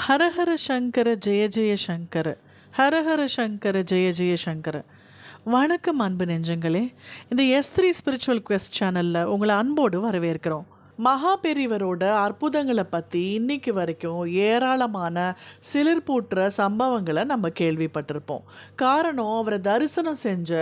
ஹரஹர சங்கர ஜெய ஜெய சங்கர, ஹரஹர சங்கர ஜெய ஜெய சங்கர. வணக்கம் அன்பு நெஞ்சங்களே. இந்த S3 ஸ்பிரிச்சுவல் குவெஸ்ட் சேனலில் உங்களை அன்போடு வரவேற்கிறோம். மகா பெரியவரோட அற்புதங்களை பற்றி இன்னைக்கு வரைக்கும் ஏராளமான சிலிர்ப்பூட்டுற சம்பவங்களை நம்ம கேள்விப்பட்டிருப்போம். காரணம், அவரை தரிசனம் செஞ்ச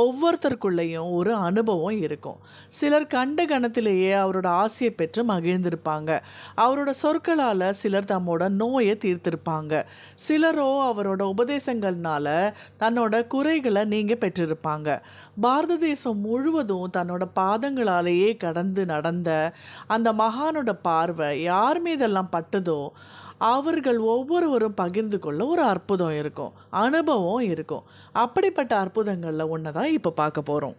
ஒவ்வொருத்தருக்குள்ளேயும் ஒரு அனுபவம் இருக்கும். சிலர் கண்ட கணத்திலேயே அவரோட ஆசையை பெற்று மகிழ்ந்திருப்பாங்க. அவரோட சொற்களால் சிலர் தம்மோட நோயை தீர்த்திருப்பாங்க. சிலரோ அவரோட உபதேசங்கள்னால தன்னோட குறைகளை நீங்க பெற்றிருப்பாங்க. பாரத தேசம் முழுவதும் தன்னோட பாதங்களாலேயே கடந்து நடந்த அந்த மகானோட பார்வை யார் மீதெல்லாம் பட்டதோ அவர்கள் ஒவ்வொருவரும் பகிர்ந்து கொள்ள ஒரு அற்புதம் இருக்கும், அனுபவம் இருக்கும். அப்படிப்பட்ட அற்புதங்களில் ஒன்று தான் இப்போ பார்க்க போகிறோம்.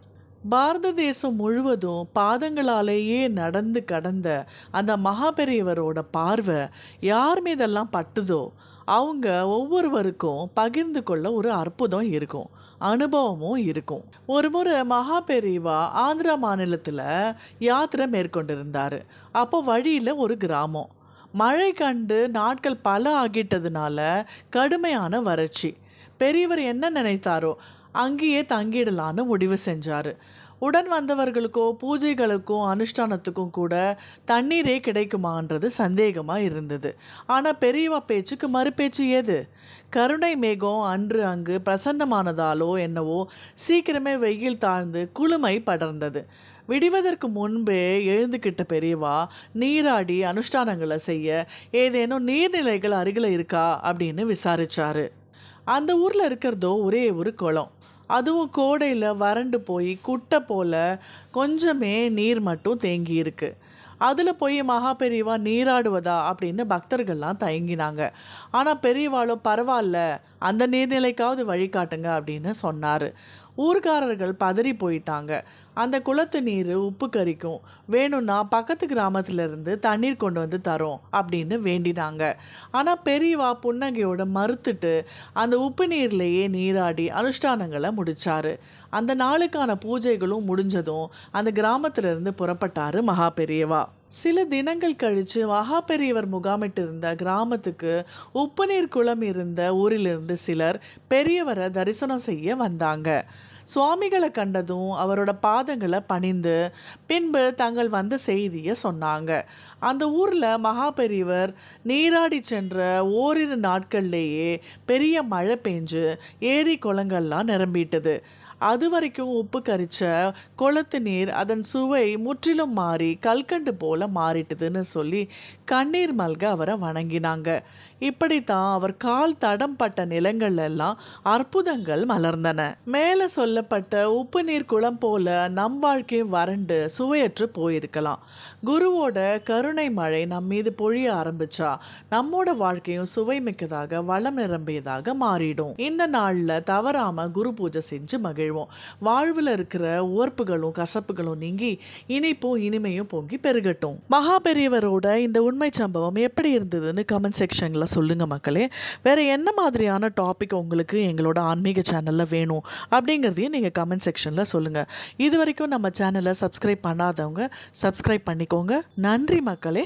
பாரத தேசம் முழுவதும் பாதங்களாலேயே நடந்து கடந்த அந்த மகா பெரியவரோட பார்வை யார் மீதெல்லாம் பட்டுதோ அவங்க ஒவ்வொருவருக்கும் பகிர்ந்து கொள்ள ஒரு அற்புதம் இருக்கும், அனுபவமும் இருக்கும். ஒரு முறை மகா பெரியவா ஆந்திரா மாநிலத்தில் யாத்திரை மேற்கொண்டிருந்தார். அப்போ வழியில் ஒரு கிராமம். மழை கண்டு நாட்கள் பல ஆகிட்டதுனால கடுமையான வறட்சி. பெரியவர் என்ன நினைத்தாரோ அங்கேயே தங்கிடலான்னு முடிவு செஞ்சார். உடன் வந்தவர்களுக்கோ பூஜைகளுக்கும் அனுஷ்டானத்துக்கும் கூட தண்ணீரே கிடைக்குமான்றது சந்தேகமாக இருந்தது. ஆனால் பெரியவா பேச்சுக்கு மறுபேச்சு ஏது? கருணை மேகம் அன்று அங்கு பிரசன்னமானதாலோ என்னவோ சீக்கிரமே வெயில் தாழ்ந்து குளுமை படர்ந்தது. விடிவதற்கு முன்பே எழுந்துக்கிட்ட பெரியவா நீராடி அனுஷ்டானங்களை செய்ய ஏதேனும் நீர்நிலைகள் அருகில் இருக்கா அப்படின்னு விசாரிச்சாரு. அந்த ஊரில் இருக்கிறதோ ஒரே ஒரு குளம். அதுவும் கோடையில் வறண்டு போய் குட்டை போல் கொஞ்சமே நீர் மட்டும் தேங்கி இருக்கு. அதில் போய் மகா பெரியவா நீராடுவதா அப்படின்னு பக்தர்கள்லாம் தயங்கினாங்க. ஆனால் பெரியவாளோ பரவாயில்ல, அந்த நீர்நிலைக்காவது வழிகாட்டுங்க அப்படின்னு சொன்னார். ஊர்க்காரர்கள் பதறி போயிட்டாங்க. அந்த குளத்து நீர் உப்பு கரிக்கும், வேணும்னா பக்கத்து கிராமத்திலிருந்து தண்ணீர் கொண்டு வந்து தரோம் அப்படின்னு வேண்டினாங்க. ஆனால் பெரியவா புன்னகையோட மறுத்துட்டு அந்த உப்பு நீர்லேயே நீராடி அனுஷ்டானங்களை முடிச்சாரு. அந்த நாளுக்கான பூஜைகளும் முடிஞ்சதும் அந்த கிராமத்திலிருந்து புறப்பட்டாரு மகா பெரியவா. சில தினங்கள் கழித்து மகா பெரியவர் முகாமிட்டு இருந்த கிராமத்துக்கு உப்பு நீர் குளம் இருந்த ஊரிலிருந்து சிலர் பெரியவரை தரிசனம் செய்ய வந்தாங்க. சுவாமிகளை கண்டதும் அவரோட பாதங்களை பணிந்து பின்பு தங்கள் வந்த செய்தியை சொன்னாங்க. அந்த ஊரில் மகா பெரியவர் நீராடி சென்ற ஓரிரு நாட்கள்லேயே பெரிய மழை பெஞ்சு ஏரி குளங்கள்லாம் நிரம்பிட்டது. அது வரைக்கும் உப்பு கரிச்ச குளத்து நீர் அதன் சுவை முற்றிலும் மாறி கல்கண்டு போல மாறிட்டுதுன்னு சொல்லி கண்ணீர் மல்க அவரை வணங்கினாங்க. இப்படித்தான் அவர் கால் தடம் பட்ட நிலங்கள் எல்லாம் அற்புதங்கள் மலர்ந்தன. மேலே சொல்லப்பட்ட உப்பு நீர் குளம் போல நம் வாழ்க்கையும் வறண்டு சுவையற்று போயிருக்கலாம். குருவோட கருணை மழை நம் மீது பொழிய ஆரம்பிச்சா நம்மோட வாழ்க்கையும் சுவை மிக்கதாக வளம் நிரம்பியதாக மாறிடும். இந்த நாளில் தவறாம குரு பூஜை செஞ்சு மகிழ்வோம். வாழ்வில் இருக்கிற உவர்ப்புகளும் கசப்புகளும் நீங்கி இனிப்பும் இனிமையும் பொங்கி பெருகட்டும். மகா பெரியவரோட இந்த உண்மை சம்பவம் எப்படி இருந்ததுன்னு கமெண்ட் செக்ஷன்ல சொல்லுங்க மக்களே. வேற என்ன மாதிரியான டாபிக் உங்களுக்கு எங்களோட ஆன்மீக சேனல்ல வேணும் அப்படிங்கிறதையும் நீங்க கமெண்ட் செக்ஷன்ல சொல்லுங்க. இது வரைக்கும் நம்ம சேனலை சப்ஸ்கிரைப் பண்ணாதவங்க சப்ஸ்கிரைப் பண்ணிக்கோங்க. நன்றி மக்களே.